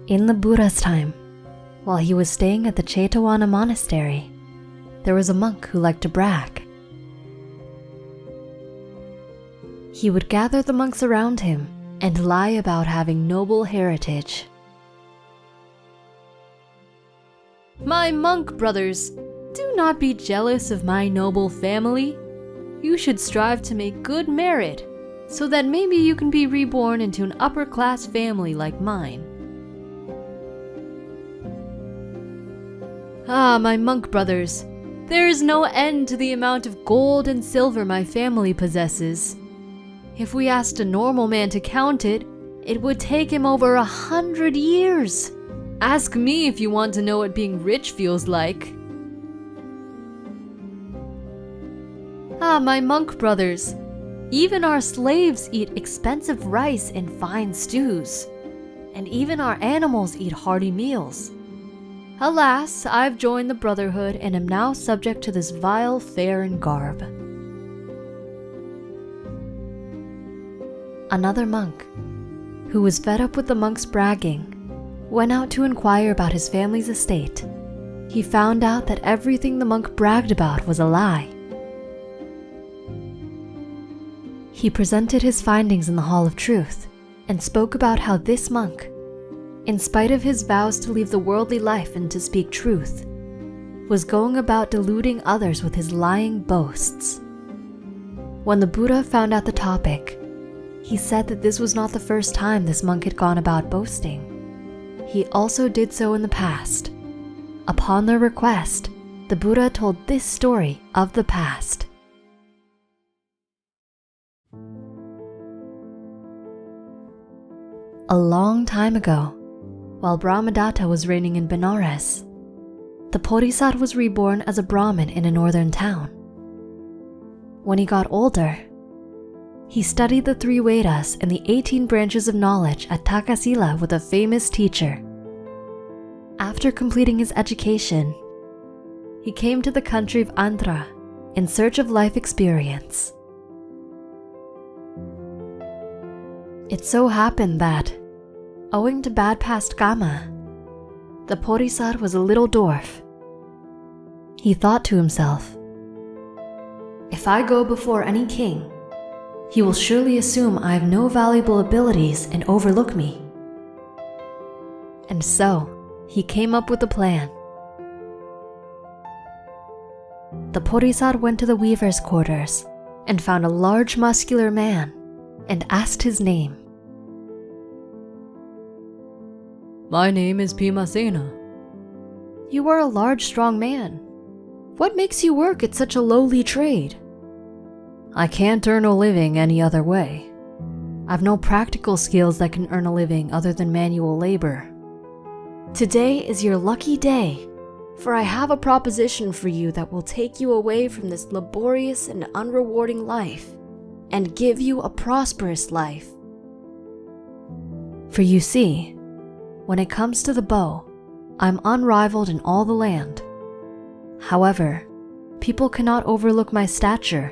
In the Buddha's time, while he was staying at the Chetavana monastery, there was a monk who liked to brag. He would gather the monks around him and lie about having noble heritage. "My monk brothers, do not be jealous of my noble family. You should strive to make good merit, so that maybe you can be reborn into an upper-class family like mine." "Ah, my monk brothers, there is no end to the amount of gold and silver my family possesses. If we asked a normal man to count it, it would take him over 100 years. Ask me if you want to know what being rich feels like." "Ah, my monk brothers, even our slaves eat expensive rice and fine stews, and even our animals eat hearty meals. Alas, I've joined the Brotherhood and am now subject to this vile fare and garb." Another monk, who was fed up with the monk's bragging, went out to inquire about his family's estate. He found out that everything the monk bragged about was a lie. He presented his findings in the Hall of Truth and spoke about how this monk, in spite of his vows to leave the worldly life and to speak truth, was going about deluding others with his lying boasts. When the Buddha found out the topic, he said that this was not the first time this monk had gone about boasting. He also did so in the past. Upon their request, the Buddha told this story of the past. A long time ago, while Brahmadatta was reigning in Benares, the Bodhisattva was reborn as a Brahmin in a northern town. When he got older, he studied the 3 Vedas and the 18 branches of knowledge at Takasila with a famous teacher. After completing his education, he came to the country of Andhra in search of life experience. It so happened that, owing to bad past karma, the Bodhisattva was a little dwarf. He thought to himself, "If I go before any king, he will surely assume I have no valuable abilities and overlook me." And so, he came up with a plan. The Bodhisattva went to the weaver's quarters and found a large muscular man and asked his name. "My name is Bhimasena." "You are a large, strong man. What makes you work at such a lowly trade?" "I can't earn a living any other way. I've no practical skills that can earn a living other than manual labor." "Today is your lucky day, for I have a proposition for you that will take you away from this laborious and unrewarding life and give you a prosperous life. For you see, when it comes to the bow, I'm unrivaled in all the land. However, people cannot overlook my stature,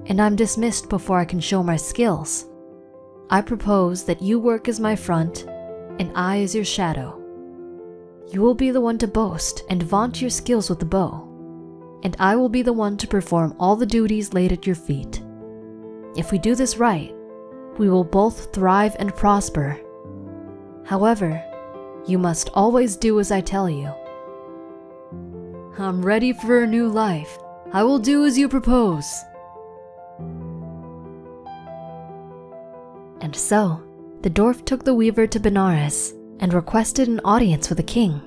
and I'm dismissed before I can show my skills. I propose that you work as my front, and I as your shadow. You will be the one to boast and vaunt your skills with the bow, and I will be the one to perform all the duties laid at your feet. If we do this right, we will both thrive and prosper. However, you must always do as I tell you." "I'm ready for a new life. I will do as you propose." And so, the dwarf took the weaver to Benares and requested an audience with the king.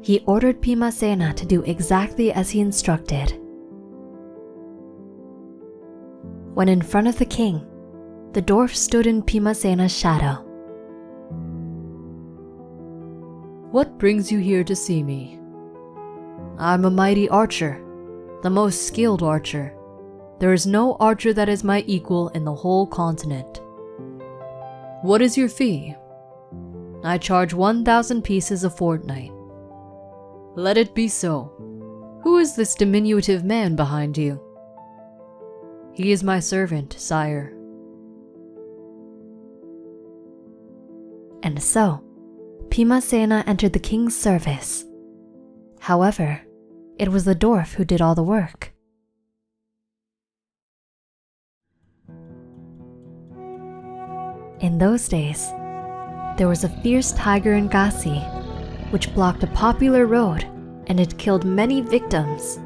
He ordered Bhimasena to do exactly as he instructed. When in front of the king, the dwarf stood in Bhimasena's shadow. "What brings you here to see me?" "I'm a mighty archer, the most skilled archer. There is no archer that is my equal in the whole continent." "What is your fee?" "I charge 1,000 pieces a fortnight." "Let it be so. Who is this diminutive man behind you?" "He is my servant, sire." And so, Bhimasena entered the king's service. However, it was the dwarf who did all the work. In those days, there was a fierce tiger in Gasi, which blocked a popular road and had killed many victims.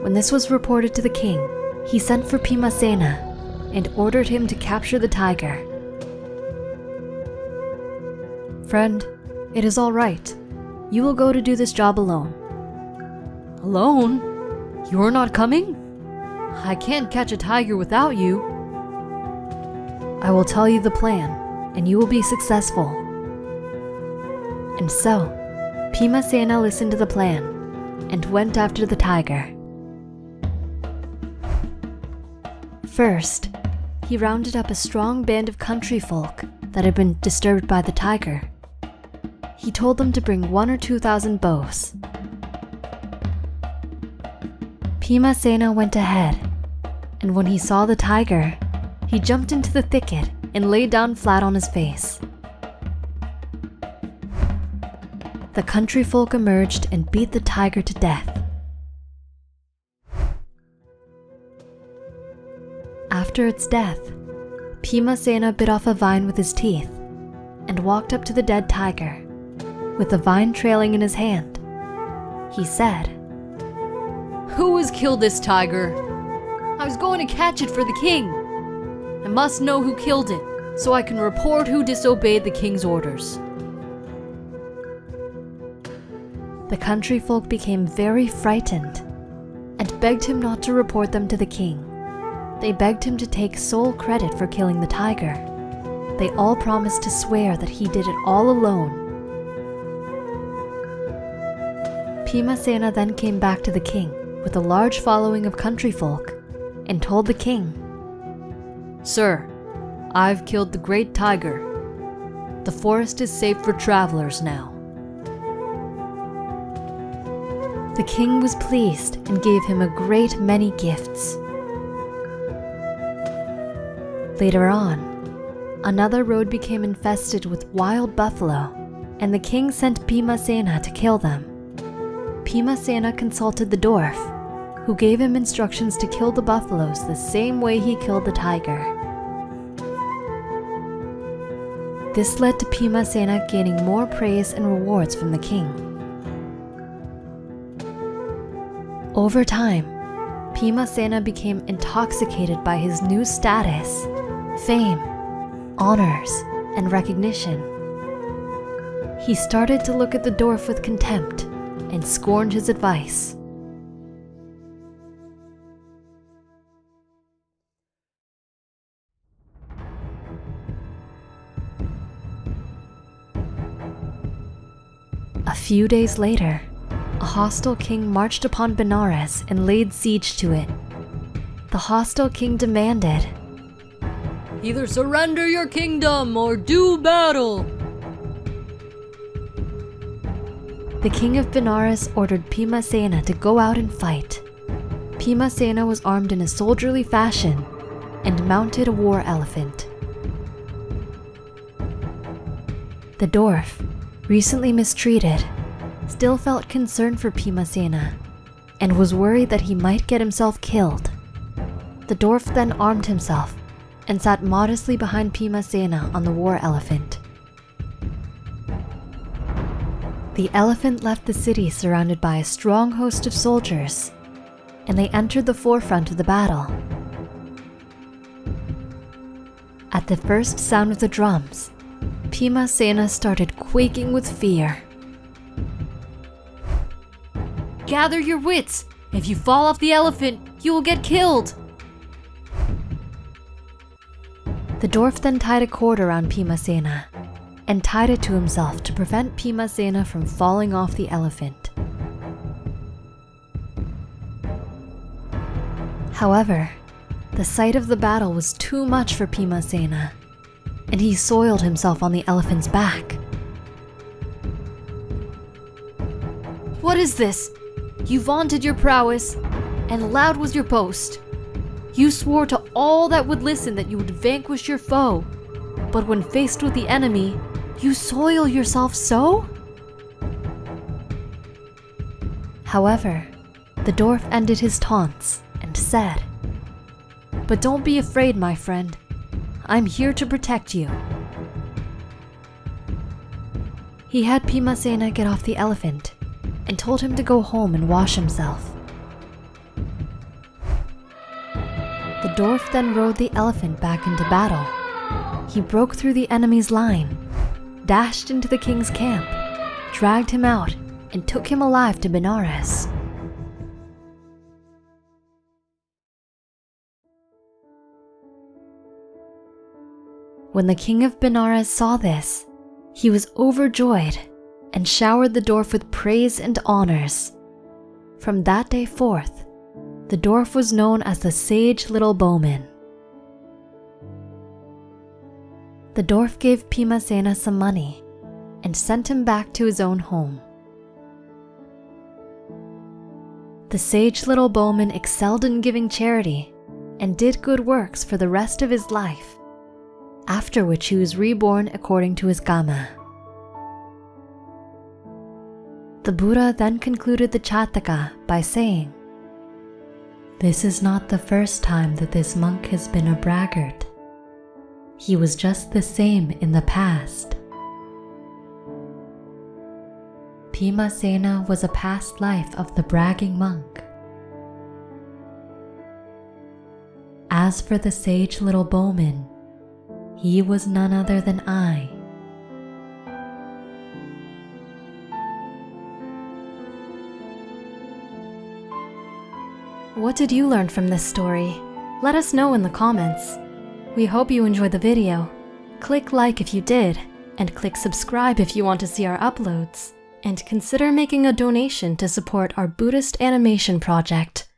When this was reported to the king, he sent for Bhimasena and ordered him to capture the tiger. Friend, it is all right. You will go to do this job alone. Alone? You're not coming? I can't catch a tiger without you. I will tell you the plan, and you will be successful. And so, Bhimasena listened to the plan and went after the tiger. First, he rounded up a strong band of country folk that had been disturbed by the tiger. He told them to bring 1,000 or 2,000 bows. Bhimasena went ahead, and when he saw the tiger, he jumped into the thicket and lay down flat on his face. The country folk emerged and beat the tiger to death. After its death, Bhimasena bit off a vine with his teeth and walked up to the dead tiger, with the vine trailing in his hand. He said, "Who has killed this tiger? I was going to catch it for the king. I must know who killed it, so I can report who disobeyed the king's orders." The country folk became very frightened and begged him not to report them to the king. They begged him to take sole credit for killing the tiger. They all promised to swear that he did it all alone. Bhimasena then came back to the king with a large following of country folk and told the king, "Sir, I've killed the great tiger. The forest is safe for travelers now." The king was pleased and gave him a great many gifts. Later on, another road became infested with wild buffalo, and the king sent Bhimasena to kill them. Bhimasena consulted the dwarf, who gave him instructions to kill the buffaloes the same way he killed the tiger. This led to Bhimasena gaining more praise and rewards from the king. Over time, Bhimasena became intoxicated by his new status, fame, honors, and recognition. He started to look at the dwarf with contempt and scorned his advice. A few days later, a hostile king marched upon Benares and laid siege to it. The hostile king demanded, "Either surrender your kingdom or do battle." The king of Benares ordered Bhimasena to go out and fight. Bhimasena was armed in a soldierly fashion and mounted a war elephant. The dwarf, recently mistreated, still felt concern for Bhimasena and was worried that he might get himself killed. The dwarf then armed himself and sat modestly behind Bhimasena on the war elephant. The elephant left the city surrounded by a strong host of soldiers, and they entered the forefront of the battle. At the first sound of the drums, Bhimasena started quaking with fear. "Gather your wits! If you fall off the elephant, you will get killed!" The dwarf then tied a cord around Bhimasena and tied it to himself to prevent Bhimasena from falling off the elephant. However, the sight of the battle was too much for Bhimasena, and he soiled himself on the elephant's back. "What is this? You vaunted your prowess, and loud was your boast. You swore to all that would listen that you would vanquish your foe, but when faced with the enemy, You soil yourself so? However, the dwarf ended his taunts and said, "But don't be afraid, my friend. I'm here to protect you." He had Bhimasena get off the elephant and told him to go home and wash himself. The dwarf then rode the elephant back into battle. He broke through the enemy's line, dashed into the king's camp, dragged him out, and took him alive to Benares. When the king of Benares saw this, he was overjoyed and showered the dwarf with praise and honors. From that day forth, the dwarf was known as the Sage Little Bowman. The dwarf gave Bhimasena some money and sent him back to his own home. The Sage Little Bowman excelled in giving charity and did good works for the rest of his life, after which he was reborn according to his Kama. The Buddha then concluded the Jataka by saying, "This is not the first time that this monk has been a braggart. He was just the same in the past." Bhimasena was a past life of the bragging monk. As for the Sage Little Bowman, he was none other than I. What did you learn from this story? Let us know in the comments. We hope you enjoyed the video. Click like if you did, and click subscribe if you want to see our uploads. And consider making a donation to support our Buddhist animation project.